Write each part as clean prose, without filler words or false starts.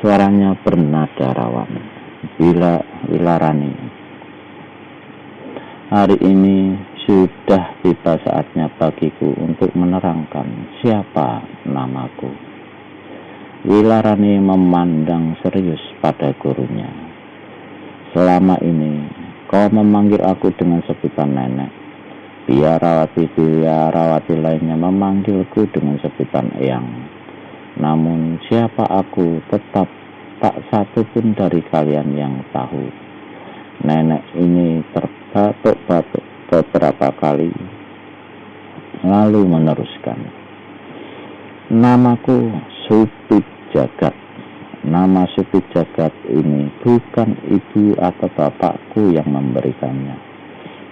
Suaranya bernada rawan. Wilarani, hari ini sudah tiba saatnya bagiku untuk menerangkan siapa namaku. Wilarani memandang serius pada gurunya. Selama ini kau memanggil aku dengan sebutan nenek. Biarawati lainnya memanggilku dengan sebutan eyang. Namun siapa aku tetap tak satu pun dari kalian yang tahu. Nenek ini terbatuk-batuk beberapa kali, lalu meneruskan. Namaku Supit Jagat. Nama Supit Jagat ini bukan ibu atau bapakku yang memberikannya,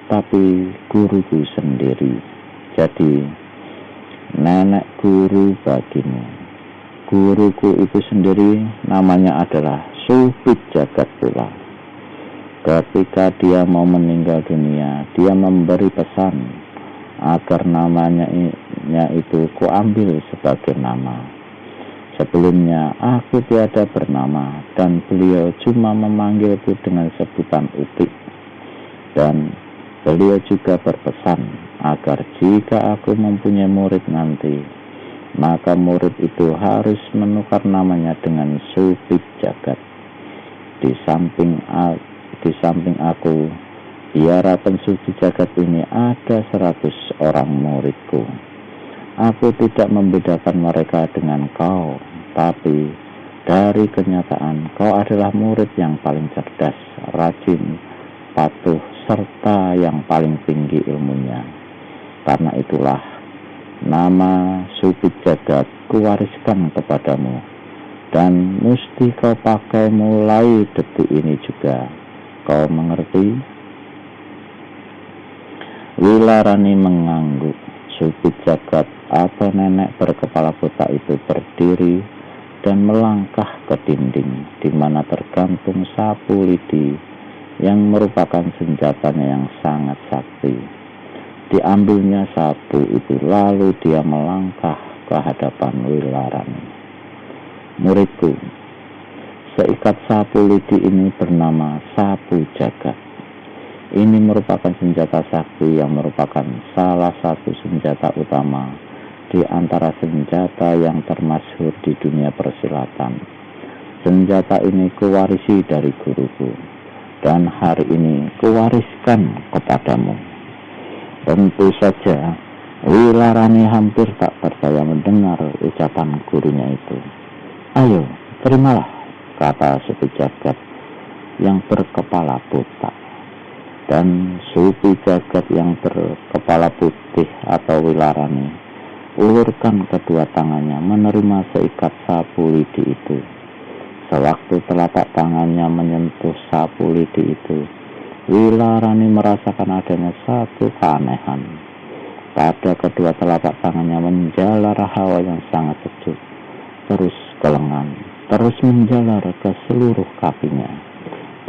tapi guruku sendiri. Jadi nenek guru bagimu. Guruku itu sendiri namanya adalah Supit Jagat pula. Ketika dia mau meninggal dunia, dia memberi pesan agar namanya itu kuambil sebagai nama. Sebelumnya aku tiada bernama dan beliau cuma memanggilku dengan sebutan Upik. Dan beliau juga berpesan agar jika aku mempunyai murid nanti, maka murid itu harus menukar namanya dengan Supit Jagat. Di samping aku, biarpun Supit Jagat ini ada 100 orang muridku. Aku tidak membedakan mereka dengan kau, tapi dari kenyataan kau adalah murid yang paling cerdas, rajin, patuh, serta yang paling tinggi ilmunya. Karena itulah nama Supit Jagat kuwariskan kepadamu, dan mesti kau pakai mulai detik ini juga. Kau mengerti? Wilarani mengangguk. Supit Jagat atau nenek berkepala buta itu berdiri dan melangkah ke dinding di mana tergantung sapu lidi yang merupakan senjatanya yang sangat sakti. Diambilnya sapu itu, lalu dia melangkah ke hadapan Wilarani. Muridku, seikat sapu lidi ini bernama Sapu Jagat. Ini merupakan senjata sakti yang merupakan salah satu senjata utama di antara senjata yang termasyhur di dunia persilatan. Senjata ini kuwarisi dari guruku, dan hari ini kuwariskan kepadamu. Tentu saja Wilarani hampir tak percaya mendengar ucapan gurunya itu. Ayo, terimalah, kata Supit Jagat yang berkepala buta. Dan Supit Jagat yang berkepala putih atau Wilarani ulurkan kedua tangannya menerima seikat sapu lidi itu. Sewaktu telapak tangannya menyentuh sapu lidi itu, Wilarani merasakan adanya satu keanehan. Pada kedua telapak tangannya menjalar hawa yang sangat sejuk, terus ke lengan, terus menjalar ke seluruh kakinya.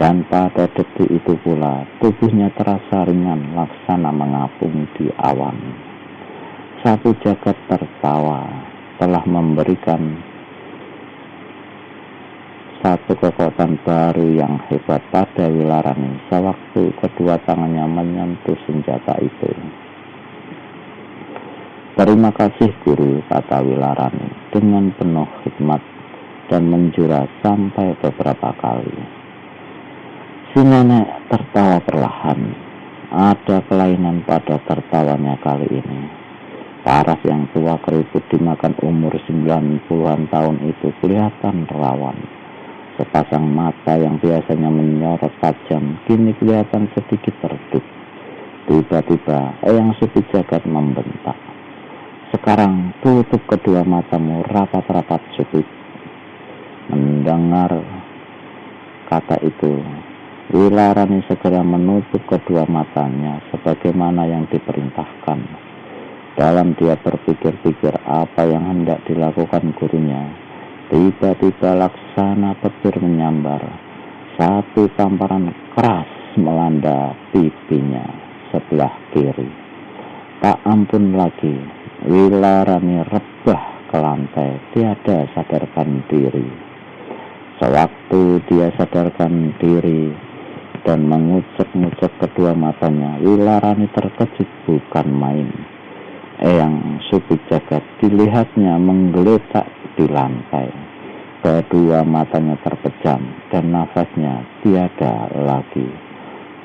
Dan pada detik itu pula tubuhnya terasa ringan laksana mengapung di awan. Sapu Jagat tertawa, telah memberikan satu kekuatan baru yang hebat pada Wilarani sewaktu kedua tangannya menyentuh senjata itu. Terima kasih guru, kata Wilarani dengan penuh hikmat dan menjura sampai beberapa kali. Si nenek tertawa perlahan. Ada kelainan pada tertawanya kali ini. Paras yang tua keriput dimakan umur 90-an tahun itu kelihatan rawan. Sepasang mata yang biasanya menyorot tajam kini kelihatan sedikit redup. Tiba-tiba eyang Supit Jagat membentak. Sekarang tutup kedua matamu rapat-rapat, Supit. Mendengar kata itu, Wilarani segera menutup kedua matanya sebagaimana yang diperintahkan. Dalam dia berpikir-pikir apa yang hendak dilakukan gurunya, tiba-tiba laksana petir menyambar. Satu tamparan keras melanda pipinya sebelah kiri. Tak ampun lagi, Wilarani rebah ke lantai, tiada sadarkan diri. Sewaktu dia sadarkan diri dan mengucek-ngucek kedua matanya, Wilarani terkejut bukan main. Eyang Supit Jagat dilihatnya menggeletak di lantai. Kedua matanya terpejam dan nafasnya tiada lagi.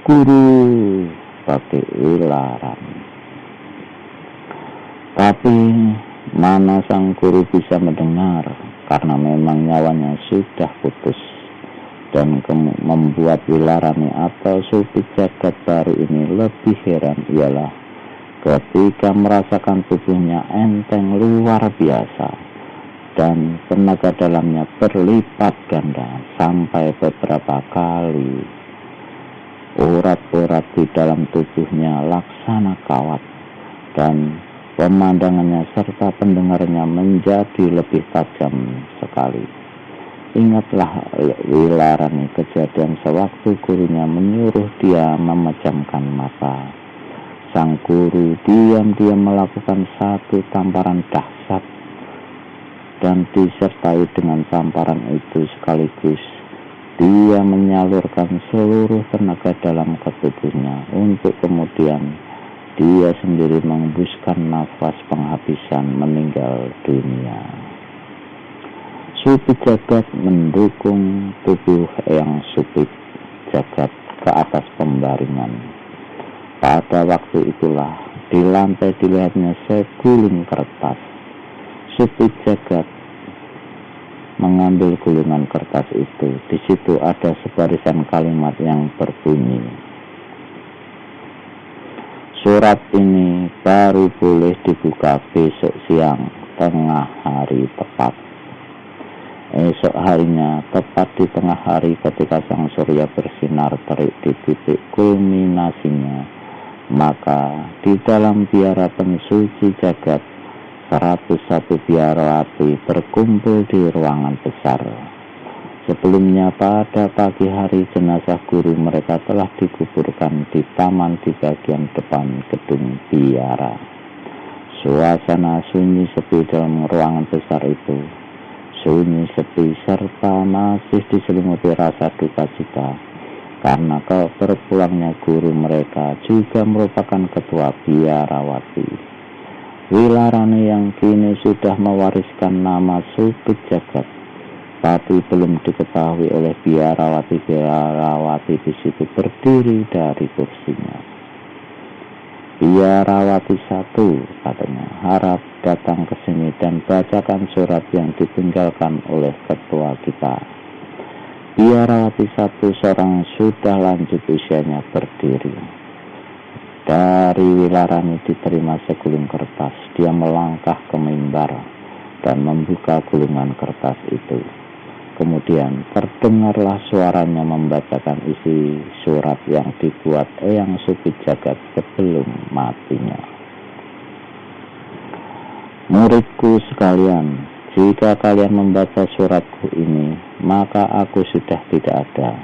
Guru, bagi Wilarani. Tapi mana sang guru bisa mendengar, karena memang nyawanya sudah putus. Dan membuat Wilarani atau Supit Jagat baru ini lebih heran ialah ketika merasakan tubuhnya enteng luar biasa dan tenaga dalamnya berlipat ganda sampai beberapa kali. Urat-urat di dalam tubuhnya laksana kawat dan pemandangannya serta pendengarnya menjadi lebih tajam sekali. Ingatlah Wilarani kejadian sewaktu gurunya menyuruh dia memejamkan mata. Sang guru diam-diam melakukan satu tamparan dahsyat, dan disertai dengan tamparan itu sekaligus dia menyalurkan seluruh tenaga dalam ke tubuhnya untuk kemudian dia sendiri menghembuskan nafas penghabisan meninggal dunia. Supit Jagat mendukung tubuh Eyang Supit Jagat ke atas pembaringan. Pada waktu itulah di lantai dilihatnya seguling kertas. Supit Jagat mengambil gulungan kertas itu. Di situ ada sebarisan kalimat yang berbunyi, "Surat ini baru boleh dibuka besok siang tengah hari tepat." Esok harinya, tepat di tengah hari ketika sang surya bersinar terik di titik kulminasinya, maka di dalam biara pensuci jagat 101 biarawati berkumpul di ruangan besar. Sebelumnya pada pagi hari jenazah guru mereka telah dikuburkan di taman di bagian depan gedung biara. Suasana sunyi sepi dalam ruangan besar itu. Sunyi sepi serta masih diselimuti rasa duka cita karena berpulangnya guru mereka juga merupakan ketua biarawati. Wilarani yang kini sudah mewariskan nama Supit Jagat, tapi belum diketahui oleh biarawati di situ berdiri dari kursinya. "Biarawati 1, katanya, harap datang ke sini dan bacakan surat yang ditinggalkan oleh ketua kita." Biarawati 1 seorang sudah lanjut usianya berdiri. Dari Wilarani diterima seguling kertas. Dia melangkah ke mimbar dan membuka gulungan kertas itu. Kemudian terdengarlah suaranya membacakan isi surat yang dibuat Eyang Supit Jagat sebelum matinya. "Muridku sekalian, jika kalian membaca suratku ini, maka aku sudah tidak ada,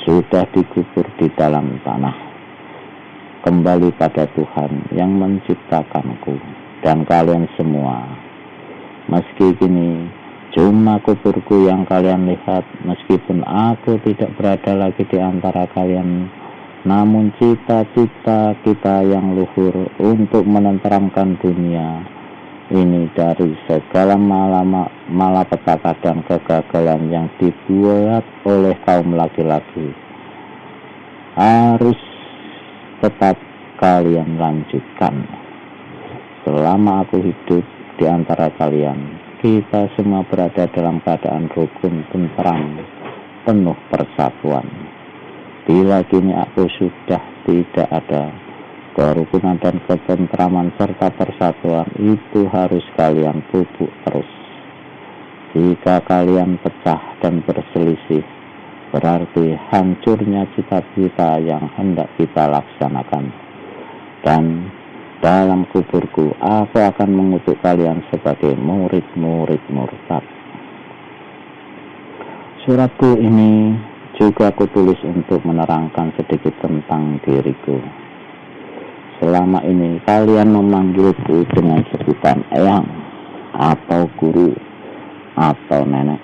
sudah dikubur di dalam tanah. Kembali pada Tuhan yang menciptakanku dan kalian semua. Meski kini cuma kuburku yang kalian lihat, meskipun aku tidak berada lagi di antara kalian, namun cita-cita kita yang luhur untuk menenteramkan dunia ini dari segala malapetaka dan kegagalan yang dibuat oleh kaum laki-laki harus tetap kalian lanjutkan. Selama aku hidup di antara kalian, kita semua berada dalam keadaan rukun, tentram, penuh persatuan. Bila kini aku sudah tidak ada, kerukunan dan ketentraman serta persatuan itu harus kalian pupuk terus. Jika kalian pecah dan berselisih, berarti hancurnya cita-cita yang hendak kita laksanakan. Dan dalam kuburku, aku akan mengutuk kalian sebagai murid-murid murtad." Suratku ini juga aku tulis untuk menerangkan sedikit tentang diriku. Selama ini kalian memanggilku dengan sebutan Eyang, atau guru, atau nenek.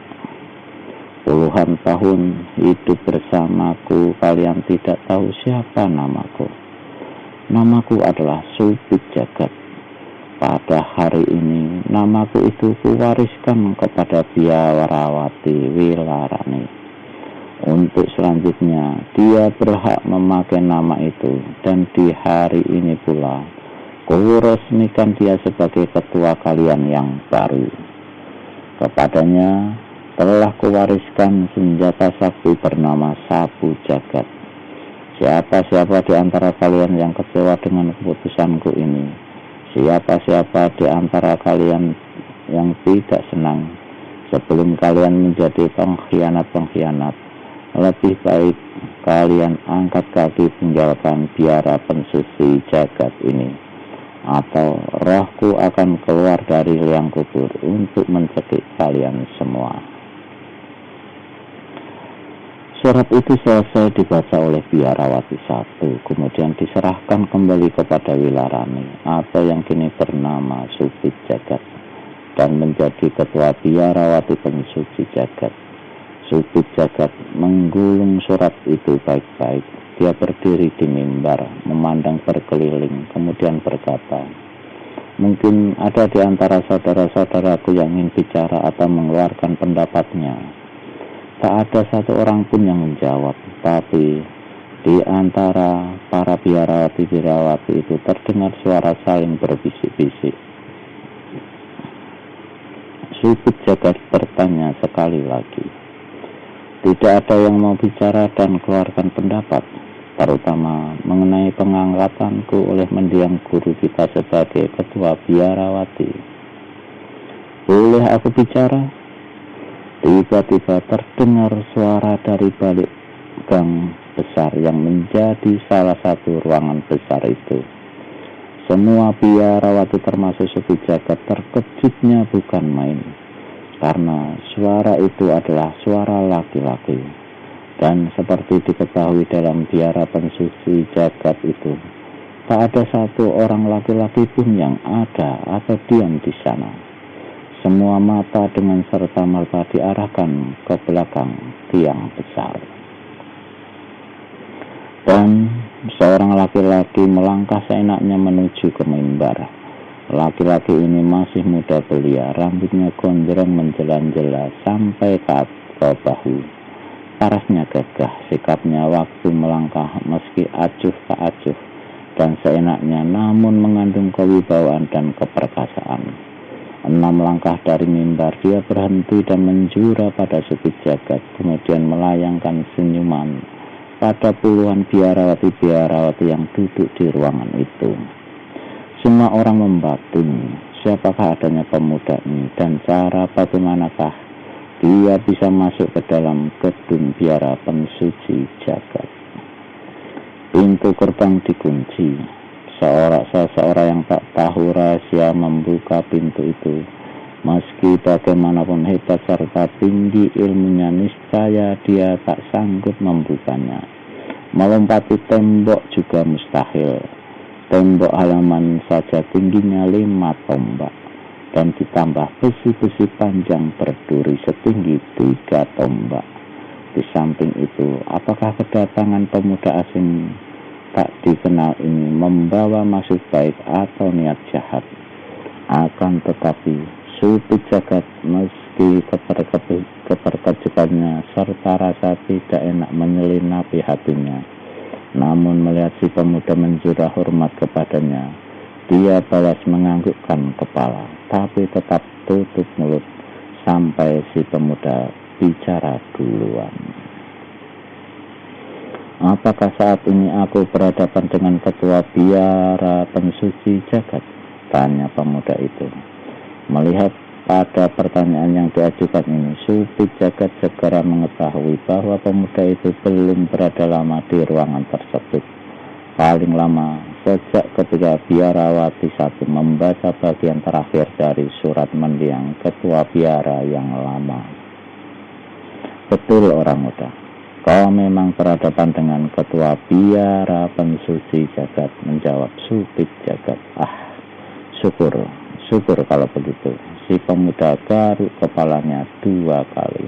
Puluhan tahun hidup bersamaku, kalian tidak tahu siapa namaku. Namaku adalah Supit Jagat. Pada hari ini, namaku itu kuwariskan kepada Biarawati Wilarani. Untuk selanjutnya, dia berhak memakai nama itu, dan di hari ini pula, kuresmikan dia sebagai ketua kalian yang baru. Kepadanya telah kuwariskan senjata sakti bernama Sapu Jagat. Siapa-siapa di antara kalian yang kecewa dengan keputusanku ini, siapa-siapa di antara kalian yang tidak senang, sebelum kalian menjadi pengkhianat-pengkhianat, lebih baik kalian angkat kaki tinggalkan biara pensuci jagat ini, atau rohku akan keluar dari liang kubur untuk mencekik kalian semua. Surat itu selesai dibaca oleh Biarawati I, kemudian diserahkan kembali kepada Wilarani atau yang kini bernama Supit Jagat, dan menjadi ketua Biarawati pensuci jagat. Supit Jagat menggulung surat itu baik-baik. Dia berdiri di mimbar, memandang berkeliling, kemudian berkata, "Mungkin ada di antara saudara-saudaraku yang ingin bicara atau mengeluarkan pendapatnya." Tak ada satu orang pun yang menjawab, tapi di antara para biarawati-biarawati itu terdengar suara saling berbisik-bisik. Supit Jagat bertanya sekali lagi, "Tidak ada yang mau bicara dan keluarkan pendapat, terutama mengenai pengangkatanku oleh mendiang guru kita sebagai ketua biarawati. Boleh aku bicara?" Tiba-tiba terdengar suara dari balik gang besar yang menjadi salah satu ruangan besar itu. Semua biarawati termasuk Supit Jagat terkejutnya bukan main, karena suara itu adalah suara laki-laki. Dan seperti diketahui dalam biara pensuci jagat itu, tak ada satu orang laki-laki pun yang ada atau diam di sana. Semua mata dengan serta-merta diarahkan ke belakang tiang besar. Dan seorang laki-laki melangkah seenaknya menuju ke mimbar. Laki-laki ini masih muda belia, rambutnya gondrong menjela-jela sampai ke bahu. Parasnya gagah, sikapnya waktu melangkah meski acuh tak acuh, dan seenaknya namun mengandung kewibawaan dan keperkasaan. 6 langkah dari mimbar dia berhenti dan menjura pada Supit Jagat, kemudian melayangkan senyuman pada puluhan biarawati-biarawati yang duduk di ruangan itu. Semua orang membatin siapakah adanya pemuda ini dan cara bagaimanakah dia bisa masuk ke dalam gedung biara pensuci jagat. Pintu gerbang dikunci. Seseorang yang tak tahu rahasia membuka pintu itu. Meski bagaimanapun hebat serta tinggi ilmunya, niscaya dia tak sanggup membukanya. Melompati tembok juga mustahil. Tembok halaman saja tingginya 5 tombak, dan ditambah besi-besi panjang berduri setinggi 3 tombak. Di samping itu, apakah kedatangan pemuda asing tak dikenal ini membawa maksud baik atau niat jahat? Akan tetapi Supit Jagat meski keterkejutannya serta rasa tidak enak menyelinap hatinya, namun melihat si pemuda menjurah hormat kepadanya, dia balas menganggukkan kepala, tapi tetap tutup mulut sampai si pemuda bicara duluan. "Apakah saat ini aku berhadapan dengan ketua biara pensuci jagat?" tanya pemuda itu. Melihat pada pertanyaan yang diajukan ini, Supit Jagat segera mengetahui bahwa pemuda itu belum berada lama di ruangan tersebut. Paling lama sejak ketika Biarawati I membaca bagian terakhir dari surat mendiang ketua biara yang lama. "Betul orang muda, kau memang berhadapan dengan ketua biara pensuci jagat," menjawab Supit Jagat. Syukur kalau begitu." Si pemuda garuk kepalanya 2 kali.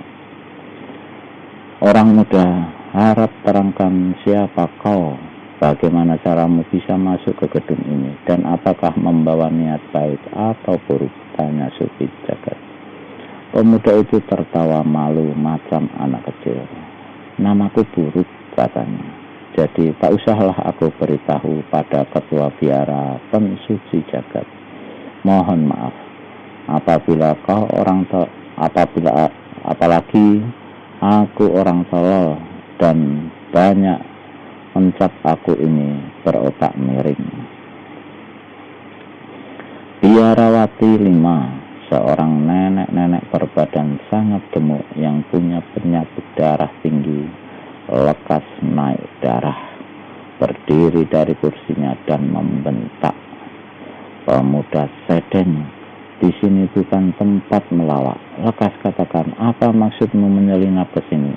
Orang muda, harap terangkan siapa kau, bagaimana caramu bisa masuk ke gedung ini, dan apakah membawa niat baik atau buruk, tanya Supi Jagat. Pemuda itu tertawa malu macam anak kecil. Namaku Buruk, katanya. Jadi tak usahlah aku beritahu pada ketua biara pensuci jagat. Mohon maaf, apabila apalagi aku orang tolol dan banyak mencap aku ini berotak miring. Biarawati 5, seorang nenek-nenek berbadan sangat gemuk yang punya penyakit darah tinggi, lekas naik darah, berdiri dari kursinya dan membentak. Pemuda Sedeng, di sini bukan tempat melawak. Lekas katakan, apa maksudmu menyelinap ke sini?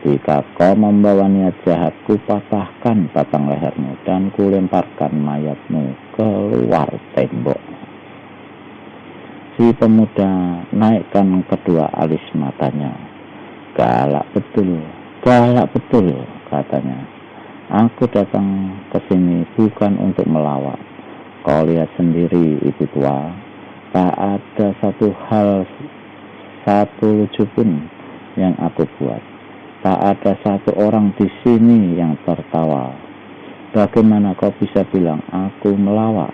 Jika kau membawa niat jahat, kupatahkan batang lehermu dan kulemparkan mayatmu keluar tembok. Si pemuda naikkan kedua alis matanya. Galak betul, katanya. Aku datang ke sini bukan untuk melawak. Kau lihat sendiri, ibu tua, tak ada satu lucu pun yang aku buat. Tak ada satu orang di sini yang tertawa. Bagaimana kau bisa bilang aku melawak?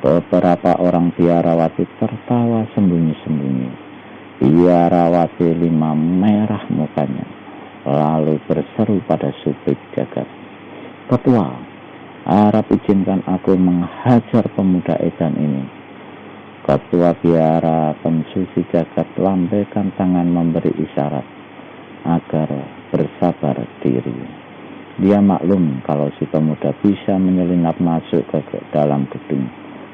Beberapa orang biarawati tertawa sembunyi-sembunyi. Biarawati 5 merah mukanya, lalu berseru pada Supi Jagat. Ketua, harap izinkan aku menghajar pemuda edan ini. Ketua biara pensuci jagat lambaikan tangan memberi isyarat agar bersabar diri. Dia maklum kalau si pemuda bisa menyelinap masuk ke dalam gedung.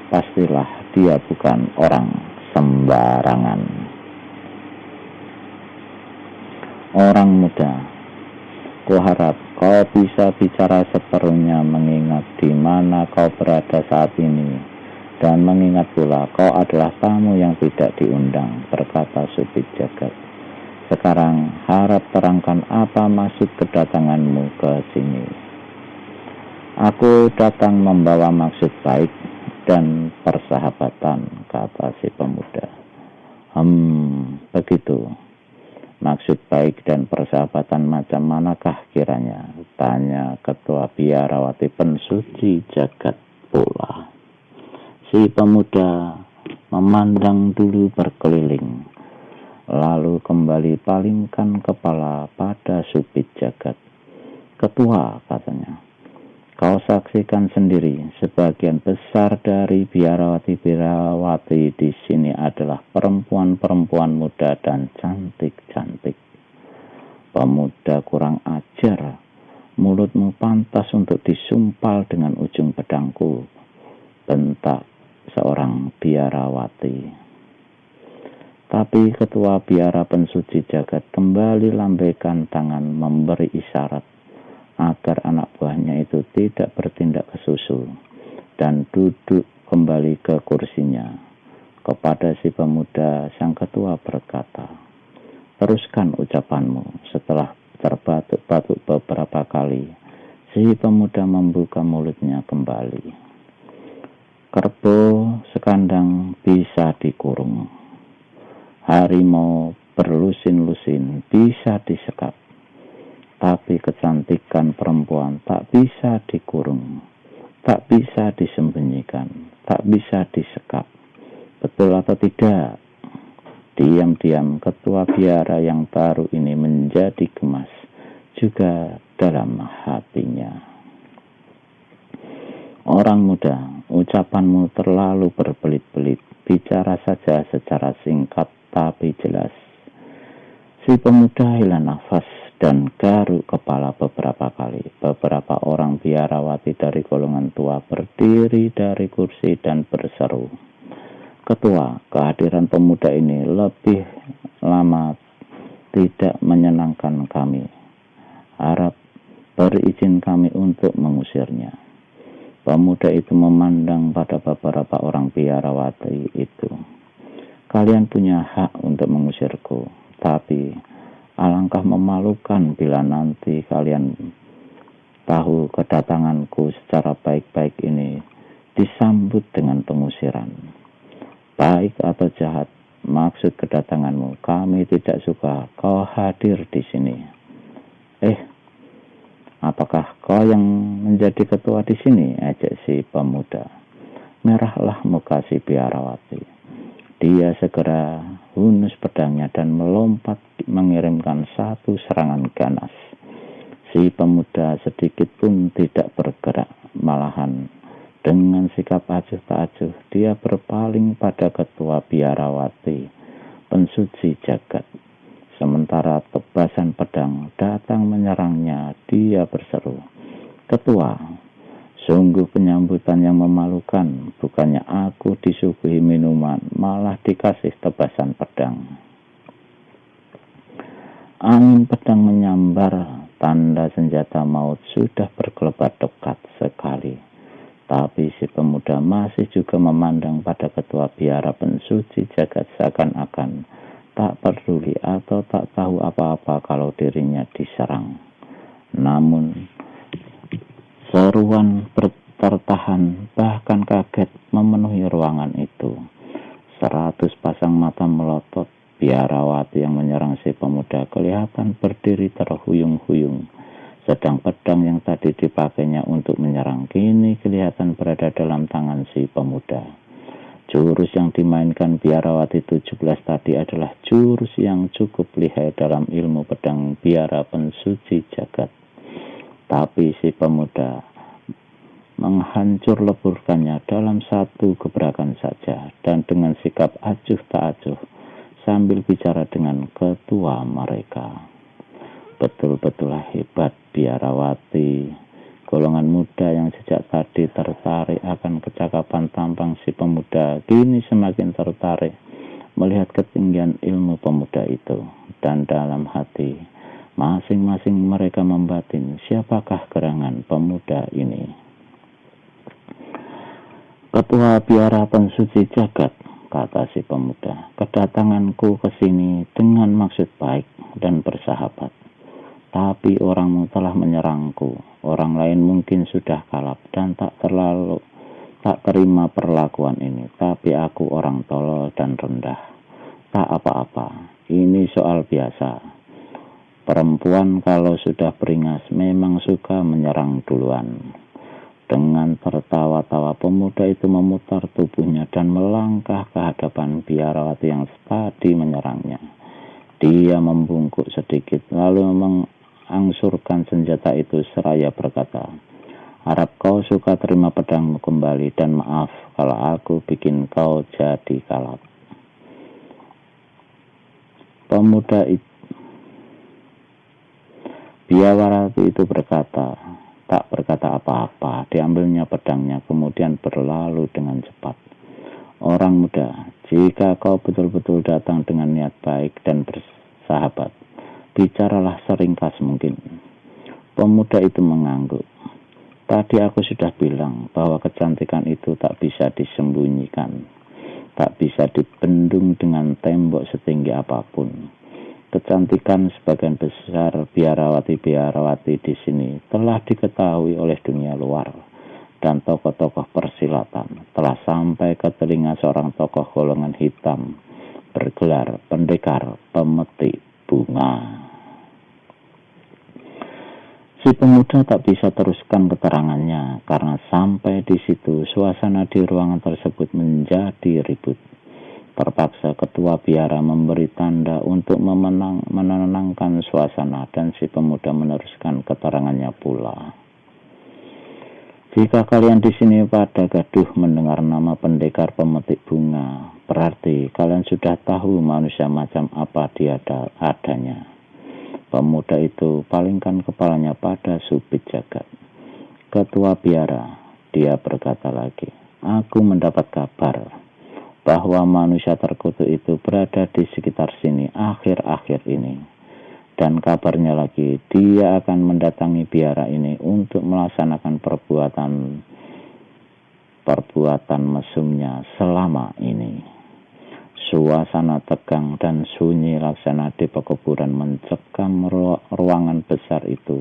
Pastilah dia bukan orang sembarangan. Orang muda, kuharap kau bisa bicara sepenuhnya mengingat di mana kau berada saat ini, dan mengingat pula kau adalah tamu yang tidak diundang, berkata Supi Jagat. Sekarang harap terangkan apa maksud kedatanganmu ke sini. Aku datang membawa maksud baik dan persahabatan, kata si pemuda. Begitu. Maksud baik dan persahabatan macam manakah kiranya? Tanya ketua biarawati pensuci jagat pula. Si pemuda memandang dulu berkeliling, lalu kembali palingkan kepala pada Supi Jagat. Ketua, katanya, kau saksikan sendiri, sebagian besar dari biarawati-biarawati di sini adalah perempuan-perempuan muda dan cantik-cantik. Pemuda kurang ajar, mulutmu pantas untuk disumpal dengan ujung pedangku, bentak seorang biarawati. Tapi ketua biara pensuci jagat kembali lambaikan tangan memberi isyarat agar anak buahnya itu tidak bertindak kesusu dan duduk kembali ke kursinya. Kepada si pemuda, sang ketua berkata, teruskan ucapanmu. Setelah terbatuk-batuk beberapa kali, si pemuda membuka mulutnya kembali. Kerbau sekandang bisa dikurung, harimau berlusin-lusin bisa disekap, tapi kecantikan perempuan tak bisa dikurung, tak bisa disembunyikan, tak bisa disekap. Betul atau tidak? Diam-diam ketua biara yang baru ini menjadi gemas juga dalam hatinya. Orang muda, ucapanmu terlalu berbelit-belit. Bicara saja secara singkat tapi jelas. Si pemuda hela nafas dan garuk kepala beberapa kali. Beberapa orang biarawati dari golongan tua berdiri dari kursi dan berseru, Ketua, kehadiran pemuda ini lebih lama tidak menyenangkan kami. Harap beri izin kami untuk mengusirnya. Pemuda itu memandang pada beberapa orang biarawati itu. Kalian punya hak untuk mengusirku, tapi Alangkah memalukan bila nanti kalian tahu kedatanganku secara baik-baik ini disambut dengan pengusiran. Baik atau jahat, maksud kedatanganmu, kami tidak suka kau hadir di sini. Apakah kau yang menjadi ketua di sini? Ejek si pemuda. Merahlah muka si biarawati. Dia segera hunus pedangnya dan melompat mengirimkan satu serangan ganas. Si pemuda sedikit pun tidak bergerak, malahan dengan sikap acuh tak acuh dia berpaling pada ketua biarawati, pensuci jagat. Sementara tebasan pedang datang menyerangnya, dia berseru, "Ketua, sungguh penyambutan yang memalukan. Bukannya aku disuguhi minuman, malah dikasih tebasan pedang." Angin pedang menyambar, tanda senjata maut sudah berkelebat dekat sekali. Tapi si pemuda masih juga memandang pada ketua biara pensuci jagat seakan-akan tak peduli atau tak tahu apa-apa kalau dirinya diserang. Namun seruan tertahan bahkan kaget memenuhi ruangan itu. 100 pasang mata melotot. Biarawati yang menyerang si pemuda kelihatan berdiri terhuyung-huyung. Sedang pedang yang tadi dipakainya untuk menyerang kini kelihatan berada dalam tangan si pemuda. Jurus yang dimainkan biarawati 17 tadi adalah jurus yang cukup lihai dalam ilmu pedang biara pensuci jagat. Tapi si pemuda menghancur leburkannya dalam satu gebrakan saja dan dengan sikap acuh tak acuh sambil bicara dengan ketua mereka. Betul-betul hebat biarawati. Golongan muda yang sejak tadi tertarik akan kecakapan tampang si pemuda kini semakin tertarik melihat ketinggian ilmu pemuda itu. Dan dalam hati masing-masing mereka membatin siapakah gerangan pemuda ini. "Ketua biara pensuci jagat," kata si pemuda, "kedatanganku ke sini dengan maksud baik dan bersahabat. Tapi orangmu telah menyerangku. Orang lain mungkin sudah kalap dan tak terima perlakuan ini. Tapi aku orang tolol dan rendah. Tak apa-apa. Ini soal biasa. Perempuan kalau sudah beringas memang suka menyerang duluan." Dengan tertawa-tawa pemuda itu memutar tubuhnya dan melangkah ke hadapan biarawati yang tadi menyerangnya. Dia membungkuk sedikit lalu mengangsurkan senjata itu seraya berkata, "Harap kau suka terima pedangmu kembali dan maaf kalau aku bikin kau jadi kalap." Pemuda itu biarawati itu tak berkata apa-apa. Diambilnya pedangnya kemudian berlalu dengan cepat. "Orang muda, jika kau betul-betul datang dengan niat baik dan bersahabat, bicaralah seringkas mungkin." Pemuda itu mengangguk. "Tadi aku sudah bilang bahwa kecantikan itu tak bisa disembunyikan, tak bisa dibendung dengan tembok setinggi apapun. Kecantikan sebagian besar biarawati-biarawati di sini telah diketahui oleh dunia luar, dan tokoh-tokoh persilatan telah sampai ke telinga seorang tokoh golongan hitam bergelar pendekar pemetik bunga." Si pemuda tak bisa teruskan keterangannya karena sampai di situ suasana di ruangan tersebut menjadi ribut. Terpaksa ketua biara memberi tanda untuk menenangkan suasana dan si pemuda meneruskan keterangannya pula. "Jika kalian di sini pada gaduh mendengar nama pendekar pemetik bunga, berarti kalian sudah tahu manusia macam apa dia adanya." Pemuda itu palingkan kepalanya pada subit jagat. "Ketua biara," dia berkata lagi, "aku mendapat kabar bahwa manusia terkutuk itu berada di sekitar sini akhir-akhir ini. Dan kabarnya lagi, dia akan mendatangi biara ini untuk melaksanakan perbuatan mesumnya selama ini. Suasana tegang dan sunyi laksana di pekuburan mencekam ruangan besar itu.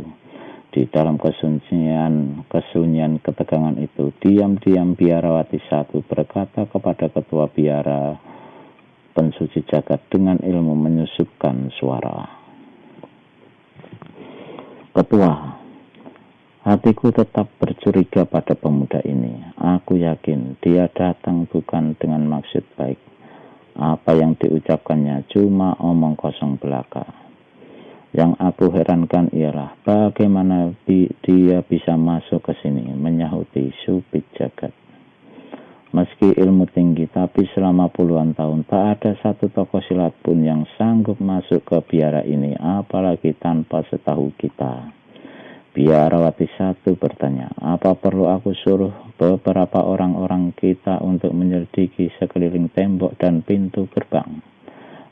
Di dalam kesunyian ketegangan itu, diam-diam biarawati satu berkata kepada ketua biara pensuci jagat dengan ilmu menyusupkan suara. Ketua, hatiku tetap bercuriga pada pemuda ini. Aku yakin dia datang bukan dengan maksud baik. Apa yang diucapkannya cuma omong kosong belaka. Yang aku herankan ialah bagaimana dia bisa masuk ke sini, menyahuti Supit Jagat. Meski ilmu tinggi, tapi selama puluhan tahun tak ada satu tokoh silat pun yang sanggup masuk ke biara ini, apalagi tanpa setahu kita. Biarawati satu bertanya, apa perlu aku suruh beberapa orang-orang kita untuk menyelidiki sekeliling tembok dan pintu gerbang?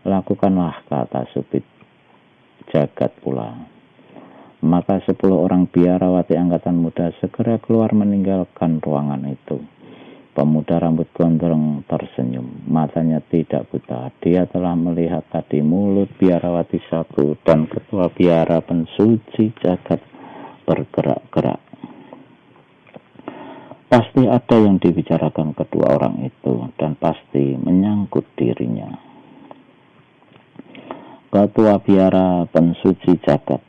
Lakukanlah, kata Supit Jagat pula. Maka 10 orang biarawati angkatan muda segera keluar meninggalkan ruangan itu. Pemuda rambut gondrong tersenyum, matanya tidak buta. Dia telah melihat tadi mulut biarawati satu dan ketua biara pensuci jagat bergerak-gerak. Pasti ada yang dibicarakan kedua orang itu dan pasti menyangkut dirinya. Ketua biara pensuci jagat,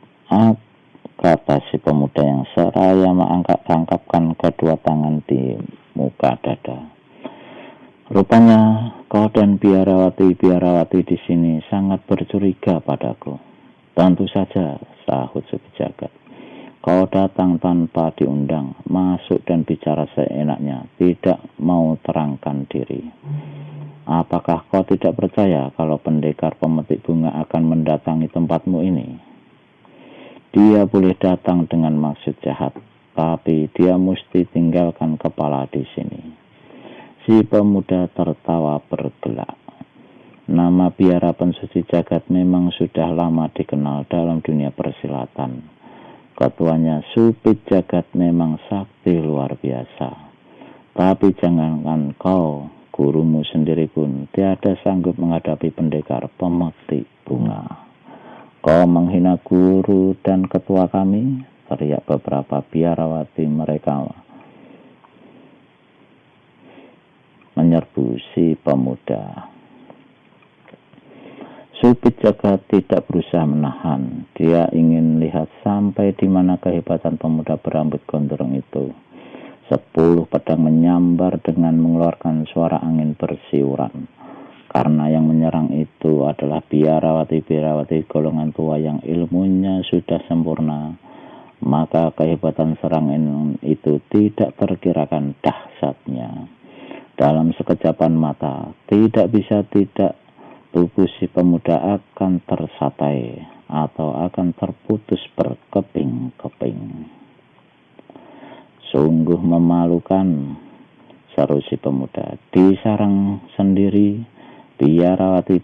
kata si pemuda yang seraya mengangkat-angkatkan kedua tangan di muka dada. Rupanya kau dan biarawati di sini sangat bercuriga padaku. Tentu saja, sahut Supit Jagat. Kau datang tanpa diundang, masuk dan bicara seenaknya, tidak mau terangkan diri. Apakah kau tidak percaya kalau pendekar pemetik bunga akan mendatangi tempatmu ini? Dia boleh datang dengan maksud jahat, tapi dia mesti tinggalkan kepala di sini. Si pemuda tertawa bergelak. Nama biara pensuci jagat memang sudah lama dikenal dalam dunia persilatan. Ketuanya Supit Jagat memang sakti luar biasa. Tapi jangankan kau, gurumu sendiri pun tiada sanggup menghadapi pendekar pemetik bunga. Kau menghina guru dan ketua kami, teriak beberapa biarawati mereka menyerbu si pemuda. Supit Jagat tidak berusaha menahan. Dia ingin lihat sampai di mana kehebatan pemuda berambut gondrong itu. 10 pedang menyambar dengan mengeluarkan suara angin bersiuran. Karena yang menyerang itu adalah biarawati golongan tua yang ilmunya sudah sempurna, maka kehebatan serangan itu tidak terkirakan dahsyatnya. Dalam sekejapan mata, tidak bisa tidak tubuh si pemuda akan tersatai atau akan terputus berkeping-keping. Sungguh memalukan, seru si pemuda. Di sarang sendiri, biarawati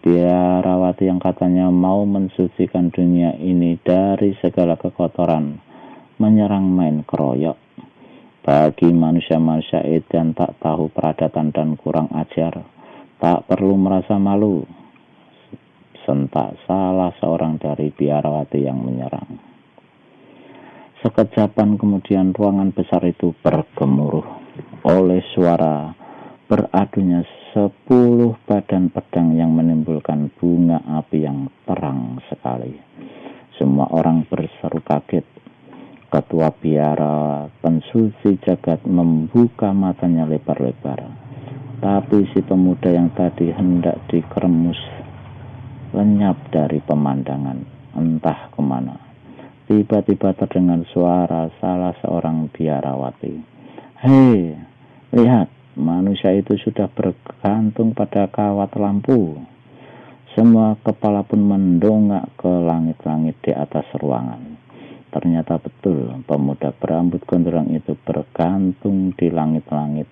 yang katanya mau mensucikan dunia ini dari segala kekotoran, menyerang main keroyok. Bagi manusia-manusia edan tak tahu peradatan dan kurang ajar, tak perlu merasa malu. Sentak salah seorang dari biarawati yang menyerang. Sekejapan kemudian ruangan besar itu bergemuruh oleh suara beradunya 10 badan pedang yang menimbulkan bunga api yang terang sekali. Semua orang berseru kaget. Ketua biara pensuci jagat membuka matanya lebar-lebar. Tapi si pemuda yang tadi hendak dikeremus lenyap dari pemandangan, entah kemana. Tiba-tiba terdengar suara salah seorang biarawati. Hei, lihat, manusia itu sudah bergantung pada kawat lampu. Semua kepala pun mendongak ke langit-langit di atas ruangan. Ternyata betul, pemuda berambut gondrong itu bergantung di langit-langit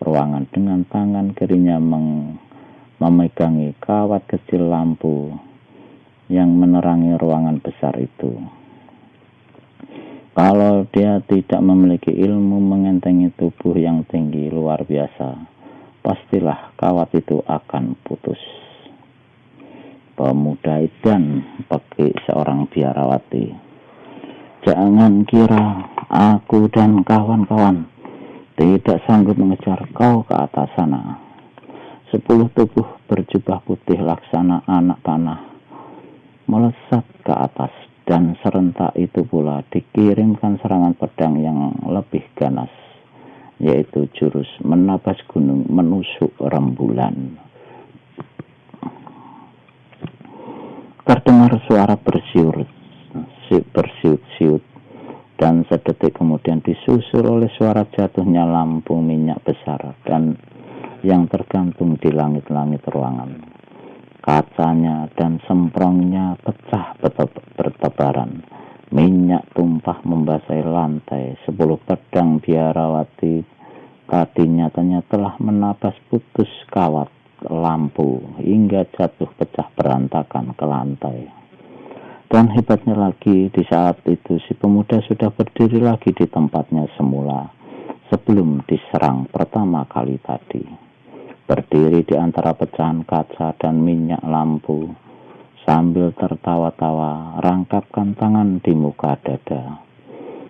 ruangan dengan tangan kirinya memegangi kawat kecil lampu yang menerangi ruangan besar itu. Kalau dia tidak memiliki ilmu mengentengi tubuh yang tinggi luar biasa, pastilah kawat itu akan putus. Pemuda edan bagi seorang biarawati. Jangan kira aku dan kawan-kawan tidak sanggup mengejar kau ke atas sana. 10 tubuh berjubah putih laksana anak panah melesat ke atas, dan serentak itu pula dikirimkan serangan pedang yang lebih ganas, yaitu jurus menabas gunung menusuk rembulan. Terdengar suara bersiut-siut, dan sedetik kemudian disusul oleh suara jatuhnya lampu minyak besar dan yang tergantung di langit-langit ruangan. Kacanya dan semprongnya pecah bertebaran. Minyak tumpah membasahi lantai. 10 pedang biarawati tadi nyatanya telah menabas putus kawat lampu hingga jatuh pecah berantakan ke lantai. Dan hebatnya lagi, di saat itu si pemuda sudah berdiri lagi di tempatnya semula sebelum diserang pertama kali tadi. Berdiri di antara pecahan kaca dan minyak lampu sambil tertawa-tawa, rangkapkan tangan di muka dada.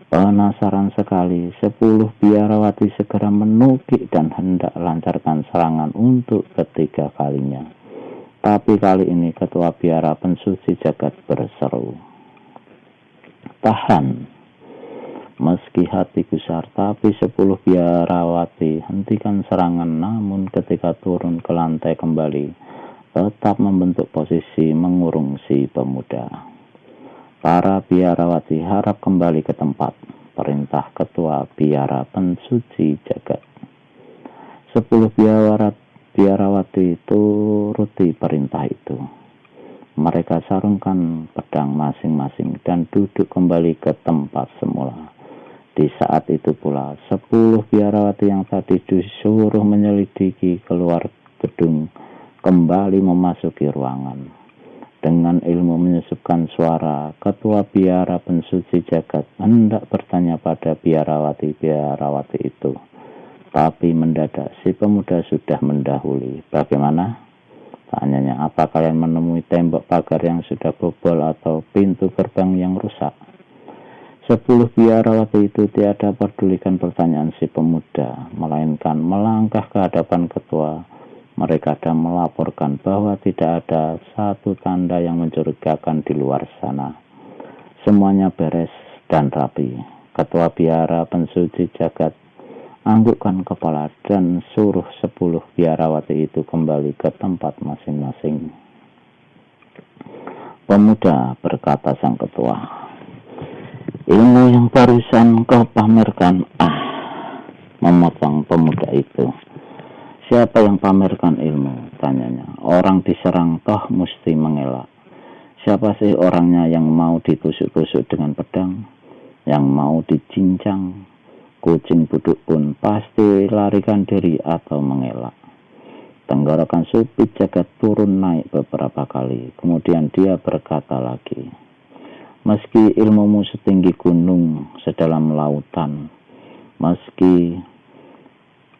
Penasaran sekali, 10 biarawati segera menukik dan hendak lancarkan serangan untuk ketiga kalinya. Tapi kali ini ketua biara pensuci jagat berseru, "Tahan!" Meski hati gusar, tapi 10 biarawati hentikan serangan, namun ketika turun ke lantai kembali, tetap membentuk posisi mengurung si pemuda. Para biarawati harap kembali ke tempat. Perintah ketua biara pensuci jagat. 10 biarawati turuti perintah itu. Mereka sarungkan pedang masing-masing dan duduk kembali ke tempat semula. Di saat itu pula 10 biarawati yang tadi disuruh menyelidiki keluar gedung kembali memasuki ruangan. Dengan ilmu menyusupkan suara, ketua biara pensuci jagat hendak bertanya pada biarawati-biarawati itu. Tapi mendadak si pemuda sudah mendahului. "Bagaimana?" tanyanya. "Apa kalian menemui tembok pagar yang sudah bobol atau pintu gerbang yang rusak?" 10 biarawati itu tiada pedulikan pertanyaan si pemuda, melainkan melangkah ke hadapan ketua. Mereka dan melaporkan bahwa tidak ada satu tanda yang mencurigakan di luar sana. Semuanya beres dan rapi. Ketua biara pensuci jagat anggukkan kepala dan suruh 10 biarawati itu kembali ke tempat masing-masing. "Pemuda," berkata sang ketua, "ilmu yang barusan kau pamerkan." Memotong pemuda itu. "Siapa yang pamerkan ilmu?" tanyanya. "Orang diserang toh mesti mengelak. Siapa sih orangnya yang mau ditusuk-tusuk dengan pedang, yang mau dicincang? Kucing buduk pun pasti larikan diri atau mengelak." Tenggorokan Supit Jagat turun naik beberapa kali. Kemudian dia berkata lagi, "Meski ilmumu setinggi gunung, sedalam lautan, meski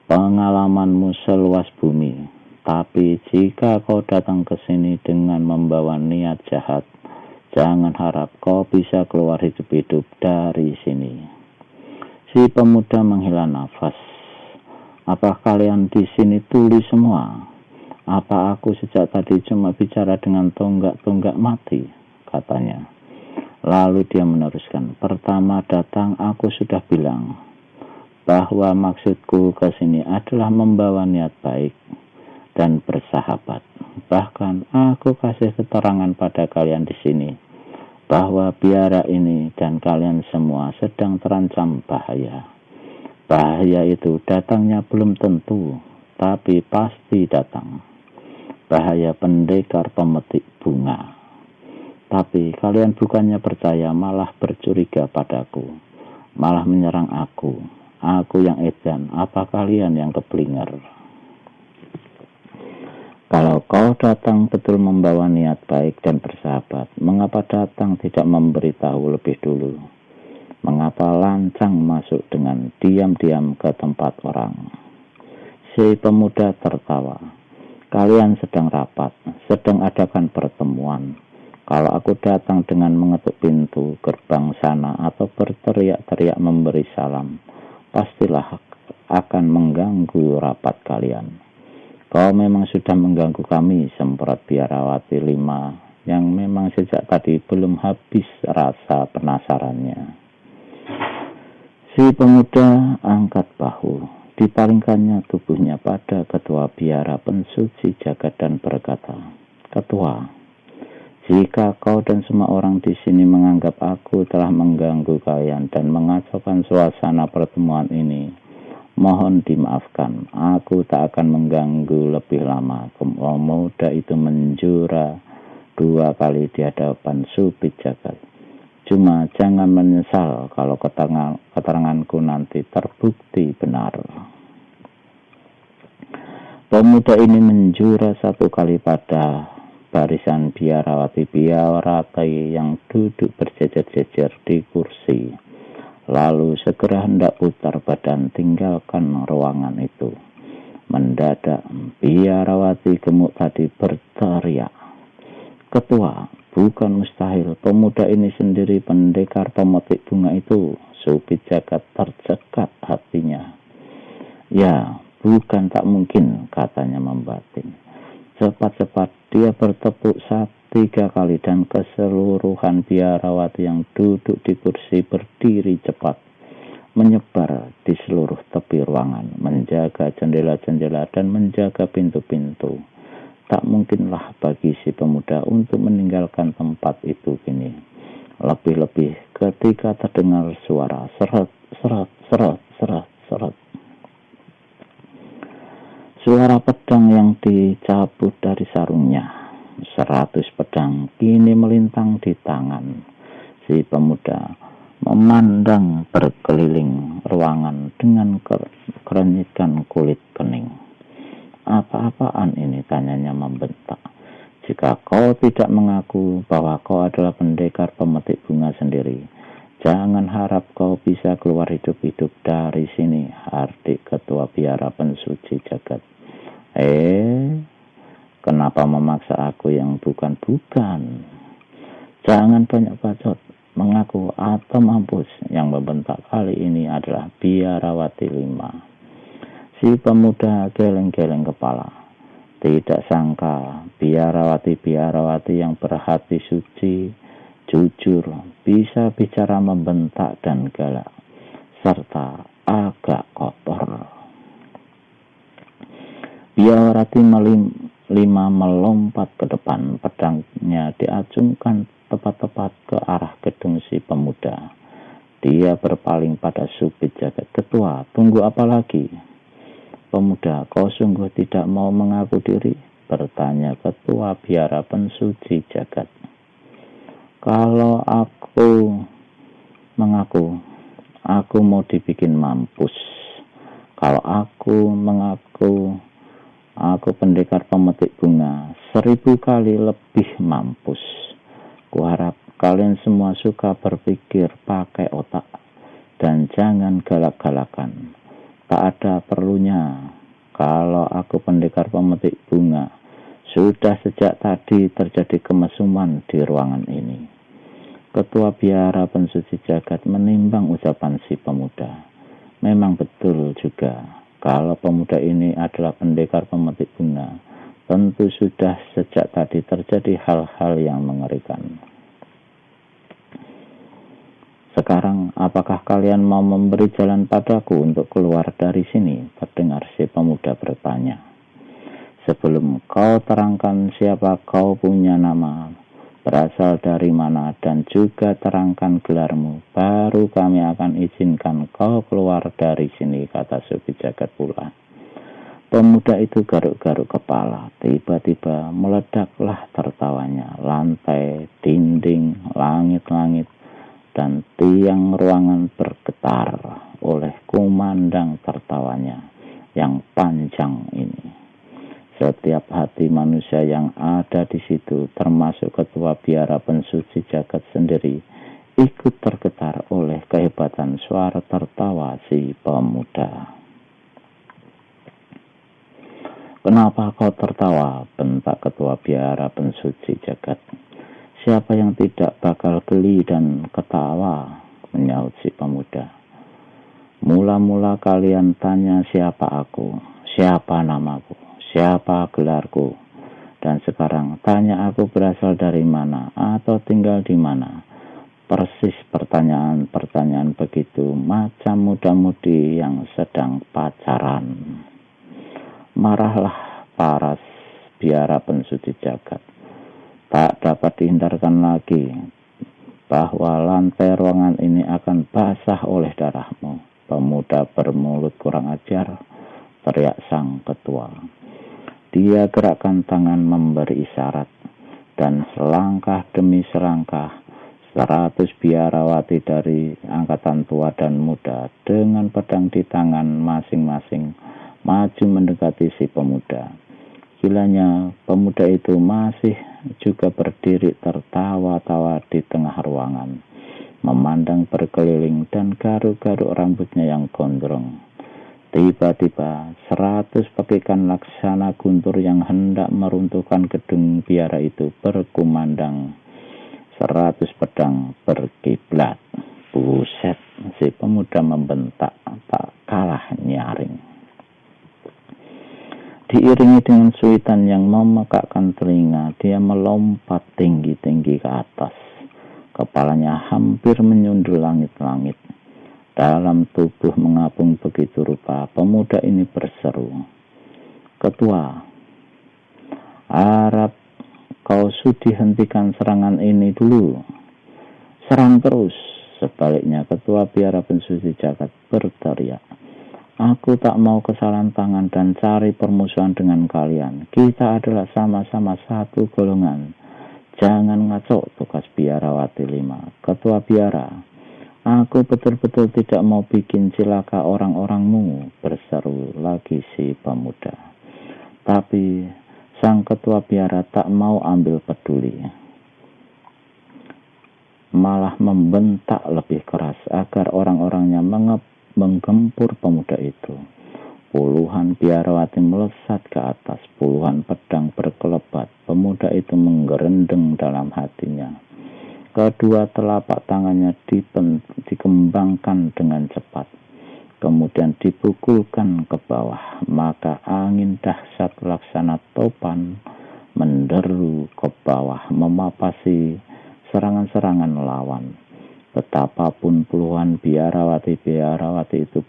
pengalamanmu seluas bumi, tapi jika kau datang ke sini dengan membawa niat jahat, jangan harap kau bisa keluar hidup-hidup dari sini." Si pemuda menghela nafas. "Apa kalian di sini tuli semua? Apa aku sejak tadi cuma bicara dengan tonggak-tonggak mati?" katanya. Lalu dia meneruskan, "Pertama datang aku sudah bilang bahwa maksudku ke sini adalah membawa niat baik dan bersahabat. Bahkan aku kasih keterangan pada kalian di sini bahwa biara ini dan kalian semua sedang terancam bahaya. Bahaya itu datangnya belum tentu, tapi pasti datang. Bahaya pendekar pemetik bunga. Tapi kalian bukannya percaya, malah bercuriga padaku, malah menyerang aku. Aku yang edan, apa kalian yang keblinger? Kalau kau datang betul membawa niat baik dan bersahabat, mengapa datang tidak memberitahu lebih dulu? Mengapa lancang masuk dengan diam-diam ke tempat orang?" Si pemuda tertawa. Kalian sedang rapat, sedang adakan pertemuan. Kalau aku datang dengan mengetuk pintu gerbang sana atau berteriak-teriak memberi salam, pastilah akan mengganggu rapat kalian. Kau memang sudah mengganggu kami, semprot biarawati 5 yang memang sejak tadi belum habis rasa penasarannya. Si pemuda angkat bahu. Dipalingkannya tubuhnya pada ketua biara pensuci jagat dan berkata, "Ketua, jika kau dan semua orang di sini menganggap aku telah mengganggu kalian dan mengacaukan suasana pertemuan ini, mohon dimaafkan. Aku tak akan mengganggu lebih lama." Pemuda itu menjura 2 kali di hadapan Supit Jagat. Cuma jangan menyesal kalau keteranganku nanti terbukti benar. Pemuda ini menjura 1 kali pada barisan biarawati yang duduk berjejer-jejer di kursi. Lalu segera hendak putar badan tinggalkan ruangan itu. Mendadak biarawati gemuk tadi berteriak, "Ketua, bukan mustahil. Pemuda ini sendiri pendekar pemetik bunga itu." Supit Jagat tercekat hatinya. "Ya, bukan tak mungkin," katanya membatin. Cepat-cepat dia bertepuk 3 kali dan keseluruhan biarawati yang duduk di kursi berdiri cepat, menyebar di seluruh tepi ruangan, menjaga jendela-jendela dan menjaga pintu-pintu. Tak mungkinlah bagi si pemuda untuk meninggalkan tempat itu kini. Lebih-lebih ketika terdengar suara seret, seret, seret, seret, seret. Suara pedang yang dicabut dari sarungnya. 100 pedang kini melintang di tangan. Si pemuda memandang berkeliling ruangan dengan kerenyikan kulit kening. "Apa-apaan ini?" tanyanya membentak. "Jika kau tidak mengaku bahwa kau adalah pendekar pemetik bunga sendiri, jangan harap kau bisa keluar hidup-hidup dari sini," hardik ketua biara pensuci jagat. Kenapa memaksa aku yang bukan-bukan? Jangan banyak bacot, mengaku atau mampus." Yang membentak kali ini adalah biarawati 5. Si pemuda geleng-geleng kepala. Tidak sangka biarawati yang berhati suci, jujur, bisa bicara membentak dan galak, serta agak kotor. Biarawati 5 melompat ke depan, pedangnya diacungkan tepat-tepat ke arah gedung si pemuda. Dia berpaling pada Supit Jagat. "Ketua, tunggu apa lagi?" "Pemuda, kau sungguh tidak mau mengaku diri?" bertanya ketua biara pensuci jagat. "Kalau aku mengaku, aku mau dibikin mampus. Kalau aku mengaku aku pendekar pemetik bunga, 1000 kali lebih mampus. Kuharap kalian semua suka berpikir pakai otak dan jangan galak-galakan. Tak ada perlunya. Kalau aku pendekar pemetik bunga, sudah sejak tadi terjadi kemesuman di ruangan ini." Ketua biara pensuci jagat menimbang ucapan si pemuda. Memang betul juga, kalau pemuda ini adalah pendekar pemetik bunga, tentu sudah sejak tadi terjadi hal-hal yang mengerikan. "Sekarang, apakah kalian mau memberi jalan padaku untuk keluar dari sini?" terdengar si pemuda bertanya. "Sebelum kau terangkan siapa kau punya nama, berasal dari mana, dan juga terangkan gelarmu, baru kami akan izinkan kau keluar dari sini," kata Supit Jagat pula. Pemuda itu garuk-garuk kepala. Tiba-tiba meledaklah tertawanya. Lantai, dinding, langit-langit, dan tiang ruangan bergetar oleh kumandang tertawanya yang panjang ini. Setiap hati manusia yang ada di situ, termasuk ketua biara pensuci jagat sendiri, ikut tergetar oleh kehebatan suara tertawa si pemuda. Kenapa kau tertawa? Bentak ketua biara pensuci jagat. Siapa yang tidak bakal geli dan ketawa? Menyaut si pemuda. Mula-mula kalian tanya siapa aku, siapa namaku, siapa gelarku. Dan sekarang tanya aku berasal dari mana atau tinggal di mana. Persis pertanyaan-pertanyaan begitu macam muda-mudi yang sedang pacaran. Marahlah para biara pensuci jagat. Tak dapat dihindarkan lagi bahwa lantai ruangan ini akan basah oleh darahmu. Pemuda bermulut kurang ajar, teriak sang ketua. Dia gerakkan tangan memberi isyarat, dan selangkah demi selangkah 100 biarawati dari angkatan tua dan muda dengan pedang di tangan masing-masing maju mendekati si pemuda. Gilanya, pemuda itu masih juga berdiri tertawa-tawa di tengah ruangan, memandang berkeliling dan garuk-garuk rambutnya yang gondrong. Tiba-tiba 100 pekikan laksana guntur yang hendak meruntuhkan gedung biara itu berkumandang. 100 pedang berkiblat. Buset, si pemuda membentak tak kalah nyaring. Diiringi dengan suitan yang memekakkan telinga, dia melompat tinggi-tinggi ke atas. Kepalanya hampir menyundul langit-langit. Dalam tubuh mengapung begitu rupa, pemuda ini berseru, "Ketua, harap kau sudi hentikan serangan ini dulu. Serang terus." Sebaliknya, ketua biara pensuci jagat berteriak, "Aku tak mau kesalahan tangan dan cari permusuhan dengan kalian. Kita adalah sama-sama satu golongan. Jangan ngaco." Tugas biarawati 5. Ketua biara, "Aku betul-betul tidak mau bikin cilaka orang-orangmu," berseru lagi si pemuda. Tapi sang ketua biara tak mau ambil peduli, malah membentak lebih keras agar orang-orangnya menggempur pemuda itu. Puluhan biarawati melesat ke atas, puluhan pedang berkelebat. Pemuda itu menggerendeng dalam hatinya. Kedua telapak tangannya dikembangkan dengan cepat, kemudian dipukulkan ke bawah. Maka angin dahsyat laksana topan menderu ke bawah, memapasi serangan-serangan lawan. Betapapun puluhan biarawati itu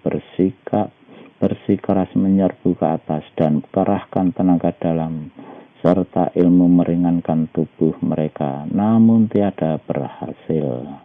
bersikeras menyerbu ke atas dan kerahkan tenaga dalam serta ilmu meringankan tubuh mereka, namun tiada berhasil.